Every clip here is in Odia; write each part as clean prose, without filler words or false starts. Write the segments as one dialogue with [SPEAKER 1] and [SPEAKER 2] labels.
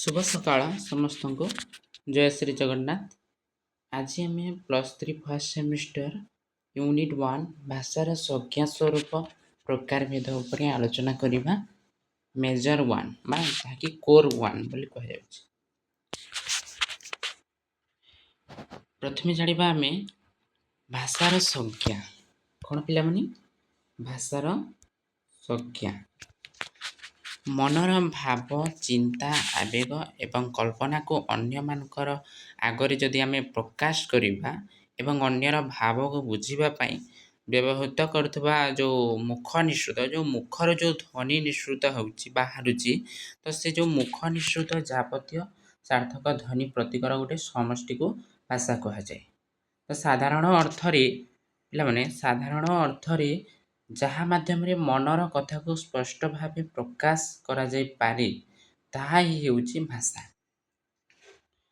[SPEAKER 1] शुभ सकाळ ସମସ୍ତଙ୍କୁ ଜୟ ଶ୍ରୀ ଜଗନ୍ନାଥ। ଆଜି ଆମେ +3 ଫାର୍ଷ୍ଟ ସେମିଷ୍ଟର ୟୁନିଟ୍ 1 ଭାଷାର ସଂଜ୍ଞା ସ୍ୱରୂପ ପ୍ରକାରଭେଦ ଉପରେ ଆଲୋଚନା କରିବା। ମେଜର 1 ବା ଯାହାକି କୋର୍ 1 ବୋଲି କୁହାଯାଉଛି। ପ୍ରଥମେ ଜାଣିବା ଆମେ ଭାଷାର ସଂଜ୍ଞା କ'ଣ ପିଲାମାନେ? ଭାଷାର ସଂଜ୍ଞା ମନର ଭାବ, ଚିନ୍ତା, ଆବେଗ ଏବଂ କଳ୍ପନାକୁ ଅନ୍ୟମାନଙ୍କର ଆଗରେ ଯଦି ଆମେ ପ୍ରକାଶ କରିବା ଏବଂ ଅନ୍ୟର ଭାବକୁ ବୁଝିବା ପାଇଁ ବ୍ୟବହୃତ କରୁଥିବା ଯେଉଁ ମୁଖ ନିଃସୃତ, ଯେଉଁ ମୁଖର ଯେଉଁ ଧ୍ୱନି ନିଃସୃତ ହେଉଛି ବାହାରୁଛି, ତ ସେ ଯେଉଁ ମୁଖ ନିଃସୃତ ଯାବତୀୟ ସାର୍ଥକ ଧ୍ୱନି ପ୍ରତୀକର ଗୋଟେ ସମଷ୍ଟିକୁ ଭାଷା କୁହାଯାଏ। ତ ସାଧାରଣ ଅର୍ଥରେ ଯାହା ମାଧ୍ୟମରେ ମନର କଥାକୁ ସ୍ପଷ୍ଟ ଭାବେ ପ୍ରକାଶ କରାଯାଇପାରେ ତାହା ହିଁ ହେଉଛି ଭାଷା।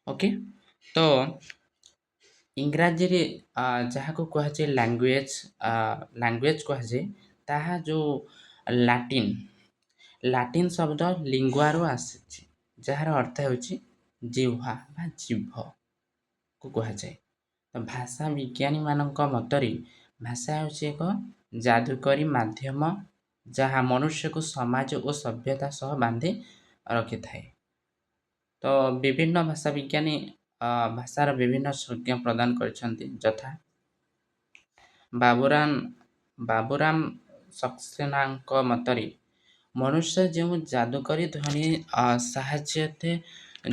[SPEAKER 1] ଓକେ, ତ ଇଂରାଜୀରେ ଯାହାକୁ କୁହାଯାଏ ଲାଙ୍ଗୁଏଜ କୁହାଯାଏ, ତାହା ଯେଉଁ ଲାଟିନ୍ ଶବ୍ଦ ଲିଙ୍ଗୁଆରୁ ଆସିଛି, ଯାହାର ଅର୍ଥ ହେଉଛି ଜିହ୍ୱା ବା ଜିଭକୁ କୁହାଯାଏ। ତ ଭାଷା ବିଜ୍ଞାନୀମାନଙ୍କ ମତରେ ଭାଷା ହେଉଛି ଏକ ଯାଦୁକରୀ ମାଧ୍ୟମ ଯାହା ମନୁଷ୍ୟକୁ ସମାଜ ଓ ସଭ୍ୟତା ସହ ବାନ୍ଧି ରଖିଥାଏ। ତ ବିଭିନ୍ନ ଭାଷା ବିଜ୍ଞାନୀ ଭାଷାର ବିଭିନ୍ନ ସଂଜ୍ଞା ପ୍ରଦାନ କରିଛନ୍ତି, ଯଥା ବାବୁରାମ ସକ୍ସେନାଙ୍କ ମତରେ ମନୁଷ୍ୟ ଯେଉଁ ଯାଦୁକରୀ ଧ୍ୱନି ସାହାଯ୍ୟରେ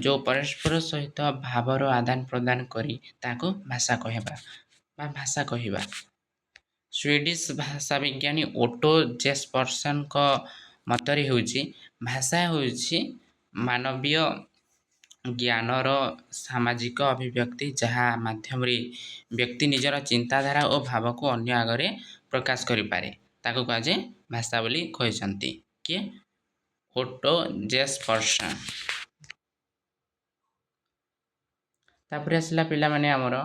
[SPEAKER 1] ଯେଉଁ ପରସ୍ପର ସହିତ ଭାବର ଆଦାନ ପ୍ରଦାନ କରି ତାକୁ ଭାଷା କହିବା। ସ୍ୱିଡିଶ ଭାଷା ବିଜ୍ଞାନୀ ଓଟୋ ଜେସପର୍ସନଙ୍କ ମତରେ ହେଉଛି ଭାଷା ହେଉଛି ମାନବୀୟ ଜ୍ଞାନର ସାମାଜିକ ଅଭିବ୍ୟକ୍ତି, ଯାହା ମାଧ୍ୟମରେ ବ୍ୟକ୍ତି ନିଜର ଚିନ୍ତାଧାରା ଓ ଭାବକୁ ଅନ୍ୟ ଆଗରେ ପ୍ରକାଶ କରିପାରେ। ତାକୁ କୁହାଯାଏ ଭାଷା ବୋଲି କହିଛନ୍ତି କିଏ? ଓଟୋ ଜେସପର୍ସନ। ତାପରେ ଆସିଲା ପିଲାମାନେ ଆମର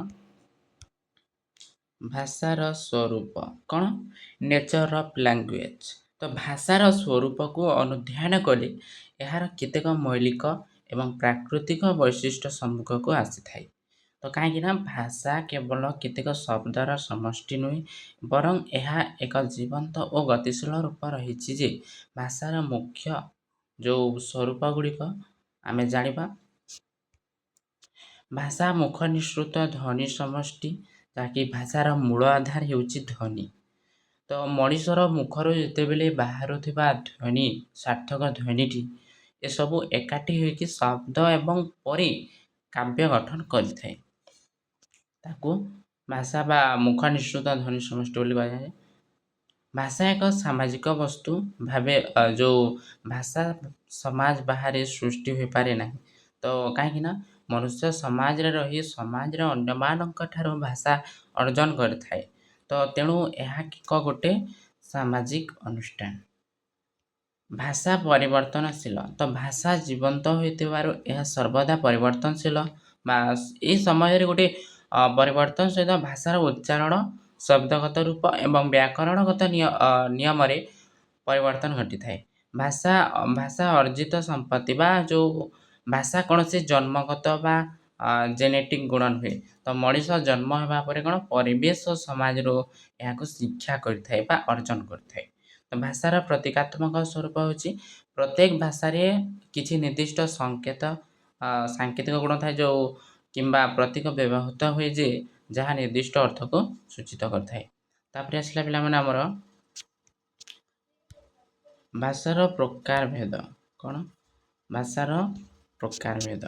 [SPEAKER 1] ଭାଷାର ସ୍ୱରୂପ କ'ଣ? Nature of language. ତ ଭାଷାର ସ୍ୱରୂପକୁ ଅନୁଧ୍ୟାନ କଲେ ଏହାର କେତେକ ମୌଳିକ ଏବଂ ପ୍ରାକୃତିକ ବୈଶିଷ୍ଟ୍ୟ ସମ୍ମୁଖକୁ ଆସିଥାଏ। ତ କାହିଁକି ନା ଭାଷା କେବଳ କେତେକ ଶବ୍ଦର ସମଷ୍ଟି ନୁହେଁ, ବରଂ ଏହା ଏକ ଜୀବନ୍ତ ଓ ଗତିଶୀଳ ରୂପ ରହିଛି। ଯେ ଭାଷାର ମୁଖ୍ୟ ଯେଉଁ ସ୍ୱରୂପ ଗୁଡ଼ିକ ଆମେ ଜାଣିବା। ଭାଷା ମୁଖ ନିଃସୃତ ଧ୍ୱନି ସମଷ୍ଟି, ଯାହାକି ଭାଷାର ମୂଳ ଆଧାର ହେଉଛି ଧ୍ୱନି। ତ ମଣିଷର ମୁଖରୁ ଯେତେବେଳେ ବାହାରୁଥିବା ଧ୍ୱନି, ସାର୍ଥକ ଧ୍ୱନିଟି, ଏସବୁ ଏକାଠି ହୋଇକି ଶବ୍ଦ ଏବଂ ପରେ କାବ୍ୟ ଗଠନ କରିଥାଏ। ତାକୁ ଭାଷା ବା ମୁଖ ନିଃସୃତ ଧ୍ୱନି ସମଷ୍ଟି ବୋଲି କୁହାଯାଏ। ଭାଷା ଏକ ସାମାଜିକ ବସ୍ତୁ ଭାବେ ଯେଉଁ ଭାଷା ସମାଜ ବାହାରେ ସୃଷ୍ଟି ହୋଇପାରେ ନାହିଁ। ତ କାହିଁକି ନା ମନୁଷ୍ୟ ସମାଜରେ ରହି ସମାଜର ଅନ୍ୟମାନଙ୍କ ଠାରୁ ଭାଷା ଅର୍ଜନ କରିଥାଏ। ତ ତେଣୁ ଏହା ଗୋଟେ ସାମାଜିକ ଅନୁଷ୍ଠାନ। ଭାଷା ପରିବର୍ତ୍ତନଶୀଳ। ତ ଭାଷା ଜୀବନ୍ତ ହୋଇଥିବାରୁ ଏହା ସର୍ବଦା ପରିବର୍ତ୍ତନଶୀଳ ବା ଏହି ସମୟରେ ଗୋଟେ ପରିବର୍ତ୍ତନ ସହିତ ଭାଷାର ଉଚ୍ଚାରଣ, ଶବ୍ଦଗତ ରୂପ ଏବଂ ବ୍ୟାକରଣଗତ ନିୟମରେ ପରିବର୍ତ୍ତନ ଘଟିଥାଏ। ଭାଷା ଅର୍ଜିତ ସମ୍ପତ୍ତି ବା ଯେଉଁ ଭାଷା କୌଣସି ଜନ୍ମଗତ ବା ଜେନେଟିକ୍ ଗୁଣ ନୁହେଁ। ତ ମଣିଷ ଜନ୍ମ ହେବା ପରେ କ'ଣ ପରିବେଶ ଓ ସମାଜରୁ ଏହାକୁ ଶିକ୍ଷା କରିଥାଏ ବା ଅର୍ଜନ କରିଥାଏ। ତ ଭାଷାର ପ୍ରତୀକାତ୍ମକ ସ୍ୱରୂପ ହେଉଛି ପ୍ରତ୍ୟେକ ଭାଷାରେ କିଛି ନିର୍ଦ୍ଦିଷ୍ଟ ସାଙ୍କେତିକ ଗୁଣ ଥାଏ ଯେଉଁ କିମ୍ବା ପ୍ରତୀକ ବ୍ୟବହୃତ ହୁଏ ଯେ ଯାହା ନିର୍ଦ୍ଦିଷ୍ଟ ଅର୍ଥକୁ ସୂଚିତ କରିଥାଏ। ତାପରେ ଆସିଲା ପିଲାମାନେ ଆମର ଭାଷାର ପ୍ରକାରଭେଦ। କ'ଣ? ଭାଷାର ପ୍ରକାରଭେଦ।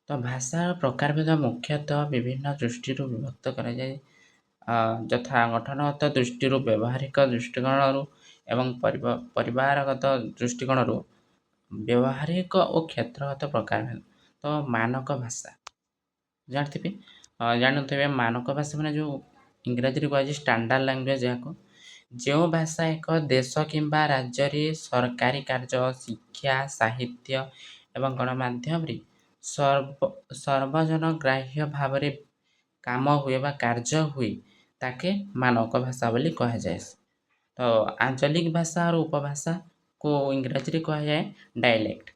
[SPEAKER 1] ତ ଭାଷାର ପ୍ରକାରଭେଦ ମୁଖ୍ୟତଃ ବିଭିନ୍ନ ଦୃଷ୍ଟିରୁ ବିଭକ୍ତ କରାଯାଏ, ଯଥା ଗଠନଗତ ଦୃଷ୍ଟିରୁ, ବ୍ୟବହାରିକ ଦୃଷ୍ଟିକୋଣରୁ ଏବଂ ପରିବାରଗତ ଦୃଷ୍ଟିକୋଣରୁ। ବ୍ୟବହାରିକ ଓ କ୍ଷେତ୍ରଗତ ପ୍ରକାରଭେଦ। ତ ମାନକ ଭାଷା ଜାଣିନଥିବେ। ମାନକ ଭାଷା ମାନେ ଯେଉଁ ଇଂରାଜୀରେ କୁହାଯାଏ ଷ୍ଟାଣ୍ଡାର୍ଡ ଲାଙ୍ଗୁଏଜ, ଯାହାକୁ ଯେଉଁ ଭାଷା ଏକ ଦେଶ କିମ୍ବା ରାଜ୍ୟରେ ସରକାରୀ କାର୍ଯ୍ୟ, ଶିକ୍ଷା, ସାହିତ୍ୟ ଏବଂ ଗଣମାଧ୍ୟମରେ ସର୍ବଜନଗ୍ରାହ୍ୟ ଭାବରେ କାମ ହୁଏ ବା କାର୍ଯ୍ୟ ହୁଏ, ତାକେ ମାନକ ଭାଷା ବୋଲି କୁହାଯାଏ। ତ ଆଞ୍ଚଳିକ ଭାଷା ଆଉ ଉପଭାଷାକୁ ଇଂରାଜୀରେ କୁହାଯାଏ ଡାଇଲେକ୍ଟ।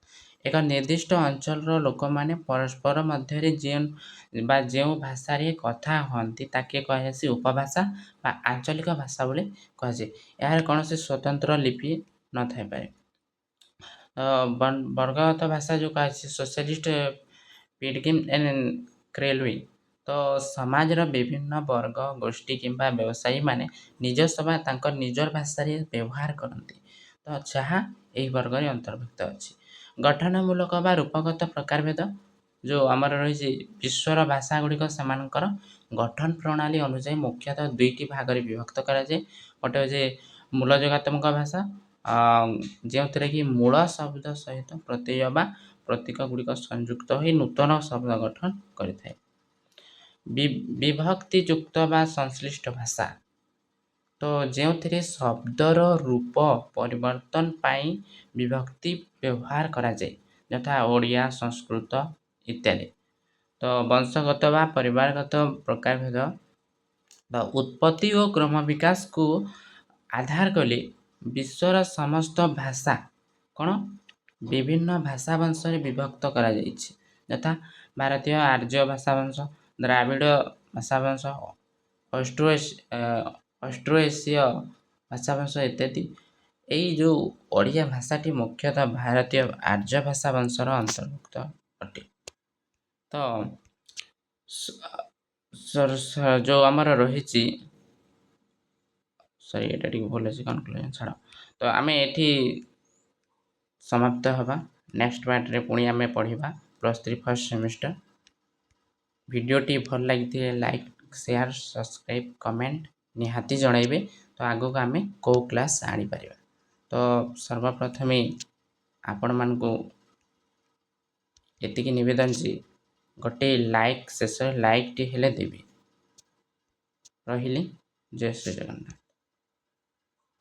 [SPEAKER 1] ଏକ ନିର୍ଦ୍ଦିଷ୍ଟ ଅଞ୍ଚଳର ଲୋକମାନେ ପରସ୍ପର ମଧ୍ୟରେ ଯେଉଁ ଭାଷାରେ କଥା ହୁଅନ୍ତି ତାକେ କୁହାଯାଏ ଉପଭାଷା ବା ଆଞ୍ଚଳିକ ଭାଷା ବୋଲି କୁହାଯାଏ। ଏହାର କୌଣସି ସ୍ୱତନ୍ତ୍ର ଲିପି ନଥାଇପାରେ। ବର୍ଗଗତ ଭାଷା ଯେଉଁ କୁହାଯାଇଛି ସୋସିଆଲିଷ୍ଟ ପିଡକିନ୍ ଏଣ୍ଡ କ୍ରେଲୱି। ତ ସମାଜର ବିଭିନ୍ନ ବର୍ଗ ଗୋଷ୍ଠୀ କିମ୍ବା ବ୍ୟବସାୟୀମାନେ ନିଜସ୍ୱ ବା ତାଙ୍କ ନିଜର ଭାଷାରେ ବ୍ୟବହାର କରନ୍ତି, ତ ଯାହା ଏହି ବର୍ଗରେ ଅନ୍ତର୍ଭୁକ୍ତ ଅଛି। ଗଠନମୂଳକ ବା ରୂପଗତ ପ୍ରକାରଭେଦ ଯେଉଁ ଆମର ରହିଛି ବିଶ୍ୱର ଭାଷା ଗୁଡ଼ିକ ସେମାନଙ୍କର ଗଠନ ପ୍ରଣାଳୀ ଅନୁଯାୟୀ ମୁଖ୍ୟତଃ ଦୁଇଟି ଭାଗରେ ବିଭକ୍ତ କରାଯାଏ। ଗୋଟେ ହେଉଛି ମୂଳ ଯୋଗାତ୍ମକ ଭାଷା, ଯେଉଁଥିରେ କି ମୂଳ ଶବ୍ଦ ସହିତ ପ୍ରତ୍ୟୟ ବା ପ୍ରତୀକ ଗୁଡ଼ିକ ସଂଯୁକ୍ତ ହୋଇ ନୂତନ ଶବ୍ଦ ଗଠନ କରିଥାଏ। ବିଭକ୍ତିଯୁକ୍ତ ବା ସଂଶ୍ଳିଷ୍ଟ ଭାଷା, ତ ଯେଉଁଥିରେ ଶବ୍ଦର ରୂପ ପରିବର୍ତ୍ତନ ପାଇଁ ବିଭକ୍ତି ବ୍ୟବହାର କରାଯାଏ, ଯଥା ଓଡ଼ିଆ, ସଂସ୍କୃତ ଇତ୍ୟାଦି। ତ ବଂଶଗତ ବା ପରିବାରଗତ ପ୍ରକାରଭେଦ ବା ଉତ୍ପତ୍ତି ଓ କ୍ରମ ବିକାଶକୁ ଆଧାର କରି ବିଶ୍ୱର ସମସ୍ତ ଭାଷା କ'ଣ ବିଭିନ୍ନ ଭାଷା ବଂଶରେ ବିଭକ୍ତ କରାଯାଇଛି, ଯଥା ଭାରତୀୟ ଆର୍ଯ୍ୟ ଭାଷାବଂଶ, ଦ୍ରାବିଡ଼ ଭାଷାବଂଶ, ଅଷ୍ଟ୍ରୋଏସୀୟ ଭାଷାବଂଶ ଇତ୍ୟାଦି। ଏଇ ଯେଉଁ ଓଡ଼ିଆ ଭାଷାଟି ମୁଖ୍ୟତଃ ଭାରତୀୟ ଆର୍ଯ୍ୟ ଭାଷା ବଂଶର ଅନ୍ତର୍ଭୁକ୍ତ ଅଟେ। ତ ଯେଉଁ ଆମର ରହିଛି ଏଇଟା ଟିକେ ଭଲ ଅଛି କନକ୍ଲୁଜନ୍ ଛାଡ଼। ତ ଆମେ ଏଠି ସମାପ୍ତ ହେବା। ନେକ୍ସଟ ପାର୍ଟରେ ପୁଣି ଆମେ ପଢ଼ିବା +3 ଫାର୍ଷ୍ଟ ସେମିଷ୍ଟର। ଭିଡ଼ିଓଟି ଭଲ ଲାଗିଥିଲେ ଲାଇକ୍, ସେୟାର, ସବସ୍କ୍ରାଇବ୍, କମେଣ୍ଟ ନିହାତି ଜଣାଇବେ। ତ ଆଗକୁ ଆମେ କେଉଁ କ୍ଲାସ୍ ଆଣିପାରିବା। ତ ସର୍ବପ୍ରଥମେ ଆପଣମାନଙ୍କୁ ଏତିକି ନିବେଦନ ଯେ ଗୋଟେ ଲାଇକ୍, ଶେଷରେ ଲାଇକ୍ଟି ହେଲେ ଦେବେ। ରହିଲି। ଜୟ ଶ୍ରୀ ଜଗନ୍ନାଥ।